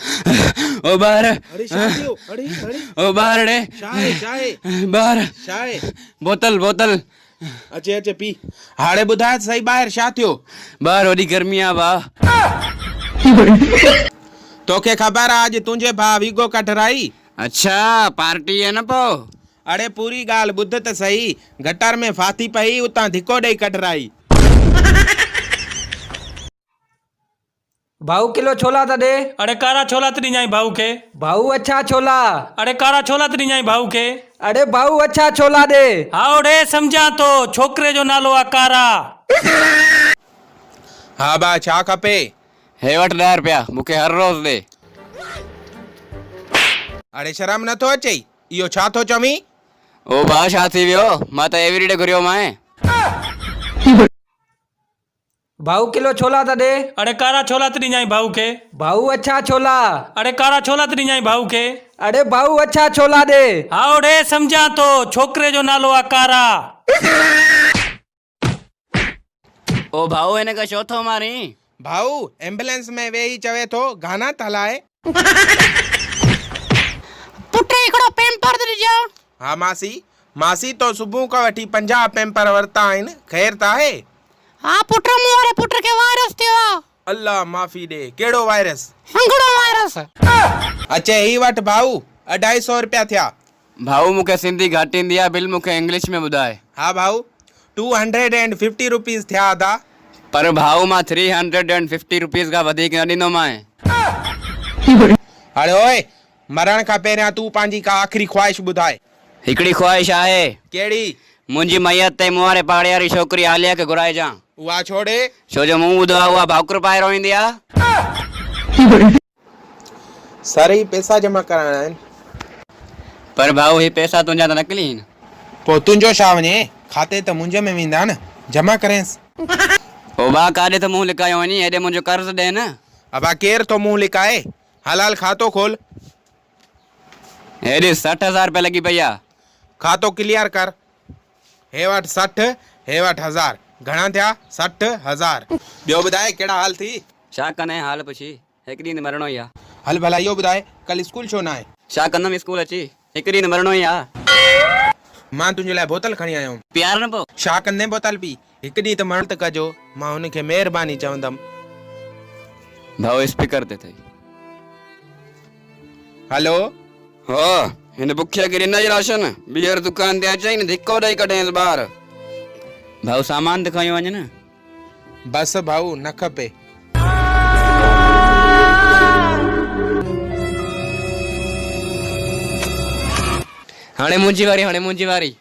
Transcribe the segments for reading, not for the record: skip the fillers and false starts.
ओ बाहर अरे शादियो अरे अरे ओ बाहर रे चाय चाय बाहर चाय बोतल बोतल अचे अचे पी हाणे ॿुधाए सही ॿाहिरि छा थियो बाहर वॾी गर्मी आ भाउ तोखे ख़बर आहे अॼु तुंहिंजे भाउ वीगो कटराई अच्छा पार्टी है न पो अरे पूरी ॻाल्हि ॿुध त सही गटर में फाथी पई उतां धिको ॾेई कटराई भाऊ किलो छोला था दे। अरे कारा छोला त ॾिजाई भाऊ के। भाऊ अच्छा छोला। अरे कारा छोला त ॾिजाई भाऊ के। अरे भाऊ अच्छा छोला दे। हाँ ओड़े सम्झा तो छोकरे जो नालो आ कारा। हाँ बा छा खपे हे वठ 10 रुपया मूंखे हर रोज़ दे। अरे शर्म नथो अचे इहो छा थो चवीं ओ भाउ छा थी वियो मां त एवरीडे घुरियो मां भाऊ किलो छोला था दे। अरे कारा छोला त ॾिजाई भाऊ के। भाऊ अच्छा छोला। अरे कारा छोला त ॾिजाई भाऊ के। अरे भाऊ अच्छा छोला दे। हाँ ओड़े सम्झा तो छोकरे जो नालो आ कारा। ओ भाऊ हिन खां छो थो मारी भाऊ एम्बुलेंस में वेही चवे थो गाना त हलाए पुट हिकिड़ो पेम्पर त ॾिजो। हाँ मासी मासी तो सुबुह खां वठी 50 पेम्पर वरिता आहिनि ख़ैर त आहे हाँ पुट मूं वारे पुट खे वायरस थियो आहे। अल्लाह माफ़ी ॾे कहिड़ो वायरस हंगड़ो वायरस। अचे ही वठ भाऊ 250 रुपया थिया भाऊ मूंखे सिंधी घटि ईंदी आहे बिल मूंखे इंग्लिश में ॿुधाए। हाँ भाऊ 250 रुपीज़ थिया अदा पर भाऊ मां 350 रुपीज़ खां वधीक न ॾींदोमांइ। अरे ओए मरण खां पहिरियां तूं पंहिंजी का आख़िरी ख्वाहिश ॿुधाए। हिकिड़ी ख्वाहिश आहे कहिड़ी मुंहिंजी मैयत ते मूं वारे पाड़े वारी छोकिरी आलिया खे घुराइजां उहा छोड़े छो जो मूं ॿुधो आहे उहा भाकुर पाए रहंदी आहे। सारे ही पैसा जमा कराइणा आहिनि पर भाऊ ही पैसा तुंहिंजा त नकली आहिनि। पोइ तुंहिंजो छा वञे खाते त मुंहिंजे में वेंदा न जमा करेंसि। ओ भाउ काॾे त मुंहुं लिकायो वञी हेॾे मुंहिंजो कर्ज़ ॾे न। अबा केरु तो मुंहुं लिकाए हलाल खातो खोल हेॾे 60,000 रुपया लॻी पई आहे। खातो क्लियर कर हे वठ 60 हे वठ 1000 घणा थिया 60,000। ॿियो ॿुधाए कहिड़ा हाल थी छा कंदे हाल पुछी हिकु ॾींहुं मरणो ई आहे। हल भला इहो ॿुधाए कल स्कूल छो न आहे छा कंदमि स्कूल अची हिकु ॾींहुं मरणो ई आहे। मां तुंहिंजे लाइ बोतल खणी आयो हुउमि प्यार न पोइ छा कंदे बोतल पी हिकु ॾींहुं त मरण त कजो मां हुनखे महिरबानी चवंदमि। भाऊ स्पीकर ते अथई। हलो हो हिन बुखिया खे ॾिनई राशन ॿीहर दुकान ते अचई न धिको ॾेई कढेसि ॿाहिरि। भाऊ सामान त खणी वञ न। बसि भाऊ न खपे हाणे मुंहिंजी वारी हाणे मुंहिंजी वारी।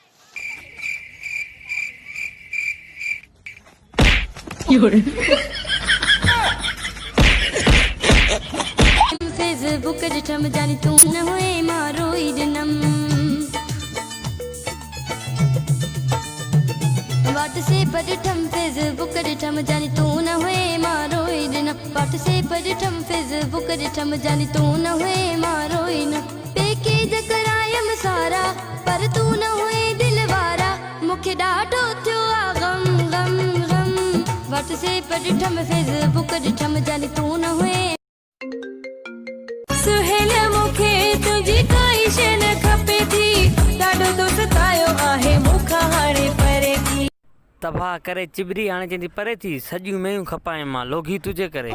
फेसबुक ॾिठम जानी तू न हुए मारो ई ॾिनम व्हाट्सएप ॾिठम फेसबुक ॾिठम जानी तू न हुए मारो ई ॾिनम व्हाट्सएप ॾिठम फेसबुक ॾिठम जानी तू न हुए मारो ई न पैकेज करायम सारा पर तू न हुए दिल वारा मूंखे ॾाढो थियो आ गम गम गम व्हाट्सएप ॾिठम फेसबुक ॾिठम जानी तू न हुए सुहेल मूंखे तुंहिंजी काई शइ न खपे थी ॾाढो तो सतायो आहे मूंखां हाणे परे थी तबाह करे चिबरी हाणे चवंदी परे थी सॼियूं मेयूं खपाए मां लोगी तुझे करे।